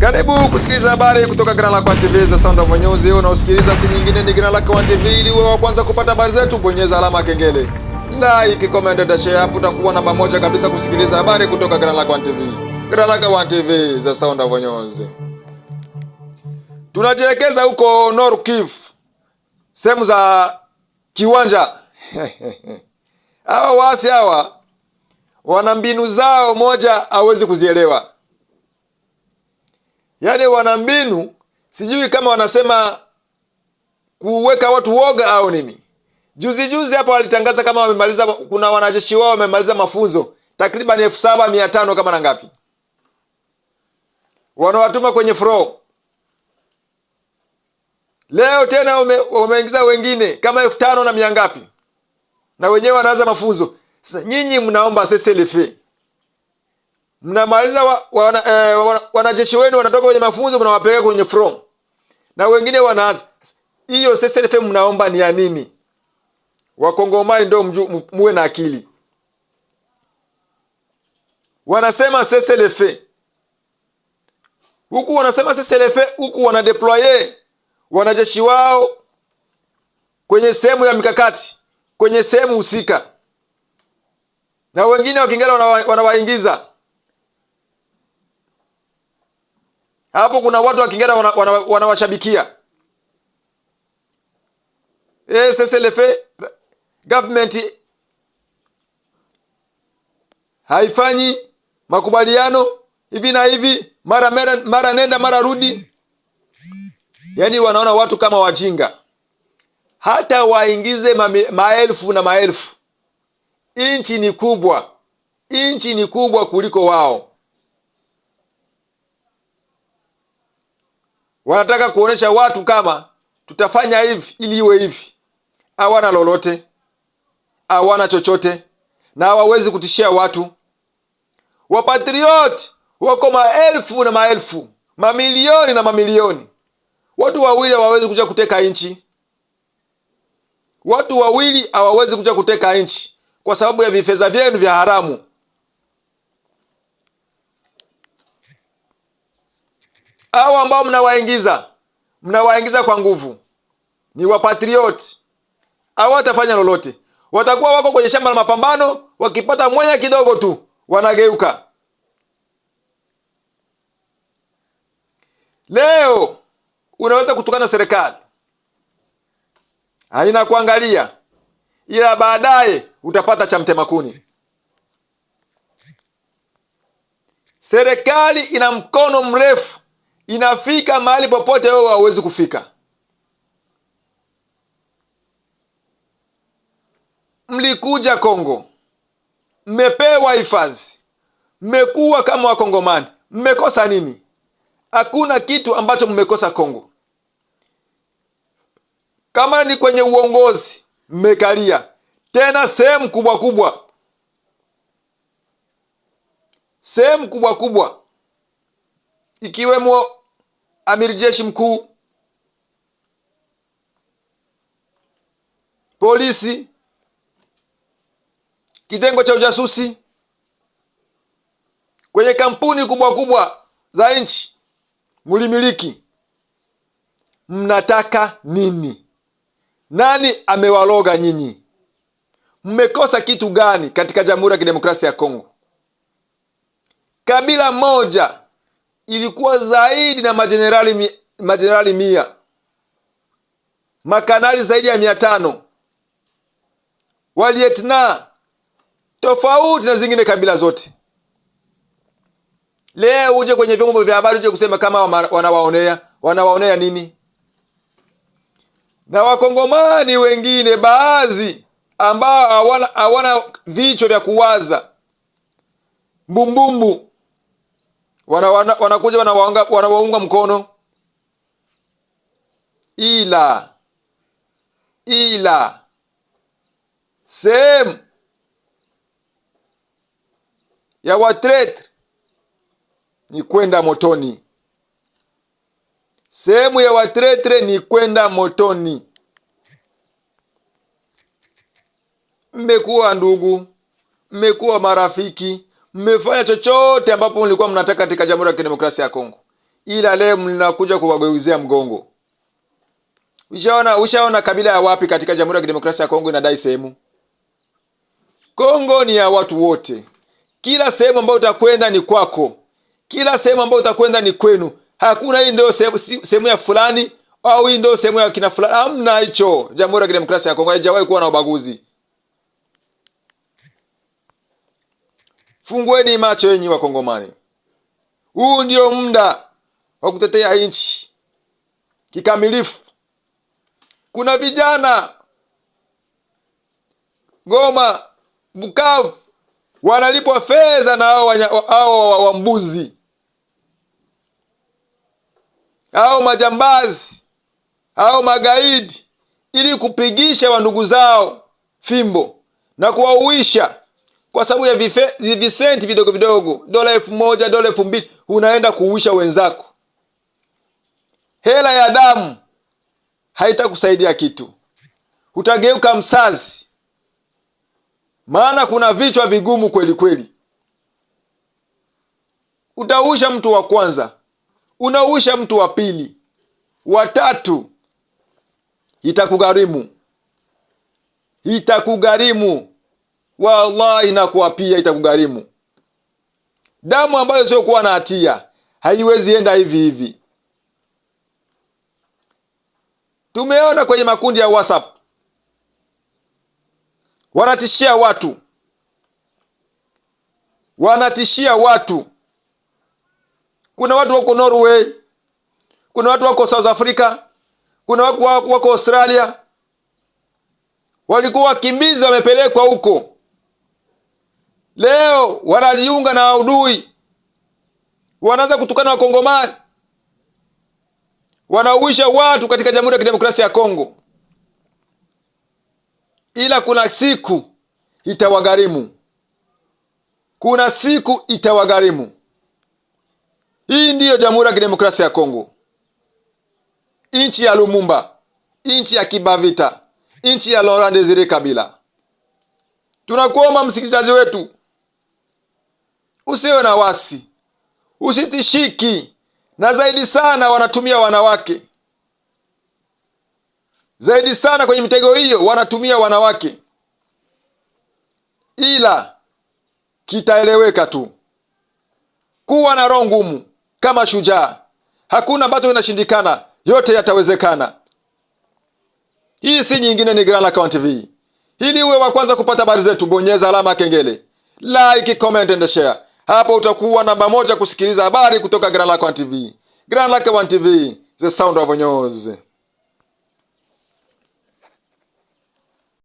Karibu kusikiliza habari kutoka Grand Lac One TV za Sound of News. Unaosikiliza si nyingine ni Grand Lac One TV. Ili uwe wa kwanza kupata habari zetu, bonyeza alama ya kengele. Like, comment na share, hapo utakuwa namba moja kabisa kusikiliza habari kutoka Grand Lac One TV. Grand Lac One TV za Sound of News. Tunajielekeza huko Nord Kivu, sehemu za Kiwanja. Hawa waasi hawa wana mbinu zao, moja hawezi kuzielewa. Yaani wana mbinu, sijui kama wanasema kuweka watu woga au nini. Juzi hapa walitangaza kama wamemaliza, kuna wanajeshi wao wamemaliza mafunzo takriban 7500 kama na ngapi. Wanawatuma kwenye fro. Leo tena wameingiza wengine kama 5000 na 100 ngapi. Na wenyewe wanaanza mafunzo. Sasa nyinyi mnaomba cessez-le-feu. Mnamaliza wanajeshi wenu wanatoka kwenye mafunzo, mnawapeleka kwenye front. Na wengine wanaanza. Hiyo cessez-le-feu mnaomba ni ya nini? Wakongomani ndio muwe na akili. Wanasema cessez-le-feu. Huku wanasema cessez-le-feu, huku wanadeployer wanajeshi wao kwenye sehemu ya mikakati, kwenye sehemu husika. Na wengine wakingala wanawaingiza. Hapo kuna watu wakingala wanawashabikia. Cessez-le-feu, government haifanyi makubaliano hivi na hivi, mara nenda mara rudi. Yaani wanaona watu kama wajinga. Hata waingize maelfu na maelfu, inchi ni kubwa. Inchi ni kubwa kuliko wao. Wanataka kuonesha watu kama tutafanya hivi ili iwe hivi. Hawana lolote, hawana chochote, na hawawezi kutishia watu. Wapatriot wako maelfu na maelfu, mamilioni na mamilioni. Watu wawili hawawezi kuja kuteka nchi. Watu wawili hawawezi kuja kuteka nchi kwa sababu ya vifedha vyenu vya haramu. Hao ambao mnawaingiza kwa nguvu ni wapatriot. Hawatafanya lolote. Watakuwa wako kwenye shamba la mapambano, wakipata mwanya kidogo tu wanageuka. Leo unaweza kutukana serikali, haina kuangalia, ila baadaye utapata cha mtema kuni. Serikali ina mkono mrefu, inafika mahali popote wewe hauwezi kufika. Mlikuja Kongo, mmepewa hifadhi, mmekuwa kama Wakongomani. Mmekosa nini? Hakuna kitu ambacho mmekosa Kongo. Kama ni kwenye uongozi, mmekalia tena sehemu kubwa kubwa. Sehemu kubwa kubwa, ikiwemo amiri jeshi mkuu, polisi, kitengo cha ujasusi, kwenye kampuni kubwa kubwa za nchi mulimiliki. Mnataka nini? Nani amewaloga nyinyi? Mmekosa kitu gani katika Jamhuri ya Kidemokrasia ya Kongo? Kabila moja ilikuwa zaidi na majenerali 100, makanali zaidi ya 500, walietna tofauti na zingine kabila zote. Leo uje kwenye vyombo vya habari uje kusema kama wanawaonea nini? Na Wakongomani wengine baadhi ambao hawana vichwa vya kuwaza, mbumbumbu, wanakuja wanawaunga mkono. Ila sehemu ya watretre ni kwenda motoni. Sehemu ya watretre ni kwenda motoni. Mmekuwa ndugu, mmekuwa marafiki, mmefanya chochote ambapo mlikuwa mnataka katika Jamhuri ya Kidemokrasia ya Kongo. ila leo mnakuja kuwageuzia mgongo. Ushaona kabila ya wapi katika Jamhuri ya Kidemokrasia ya Kongo inadai sehemu? Kongo ni ya watu wote. Kila sehemu ambayo utakwenda ni kwako. Kila sehemu ambayo utakwenda ni kwenu. Hakuna hii ndio sehemu ya fulani au hii ndio sehemu ya kina fulani. Hamna hicho. Jamhuri ya Kidemokrasia ya Kongo haijawahi kuwa na ubaguzi. Fungueni macho yenyi Wakongomani. Huu ndio muda wa kutetea nchi kikamilifu. Kuna vijana Goma, Bukavu wanalipwa fedha na hao wambuzi, hao majambazi, hao magaidi, ili kupigisha wandugu zao fimbo na kuwauisha kwa sababu ya visenti vidogo vidogo, $1,000, $2,000, unaenda kuuisha wenzako. Hela ya damu haitakusaidia kitu. Utageuka msazi. Maana kuna vichwa vigumu kweli kweli. Utausha mtu wa kwanza, unausha mtu wa pili, wa tatu, itakugharimu. Wallahi nakuapia itakugharimu. Damu ambayo sio kuwa na hatia haiwezi enda hivi hivi. Tumeona kwenye makundi ya WhatsApp wanatishia watu. Kuna watu wako Norway, kuna watu wako South Africa, kuna watu wako Australia. Walikuwa wakimbizi wamepelekwa huko. Leo wanajiunga na adui. Wanaanza kutukana Wakongomani. Wanauisha watu katika Jamhuri ya Kidemokrasia ya Kongo. Ila kuna siku itawagharimu. Hii ndiyo Jamhuri ya Kidemokrasia ya Kongo. Nchi ya Lumumba, nchi ya Kibavita, nchi ya Laurent Desire Kabila. Tunakuomba msikilizaji wetu, usiwe na wasi, usitishiki, na zaidi sana wanatumia wanawake. Zaidi sana kwenye mitego hiyo wanatumia wanawake. Ila kitaeleweka tu. Kuwa na roho ngumu kama shujaa. Hakuna ambacho kinashindikana, yote yatawezekana. Hii si nyingine, ni Grand Lac One TV. Ili uwe wa kwanza kupata habari zetu, bonyeza alama ya kengele, like, comment and share. Hapo utakuwa namba 1 kusikiliza habari kutoka Grand Lac One TV. Grand Lac One TV, the sound of news.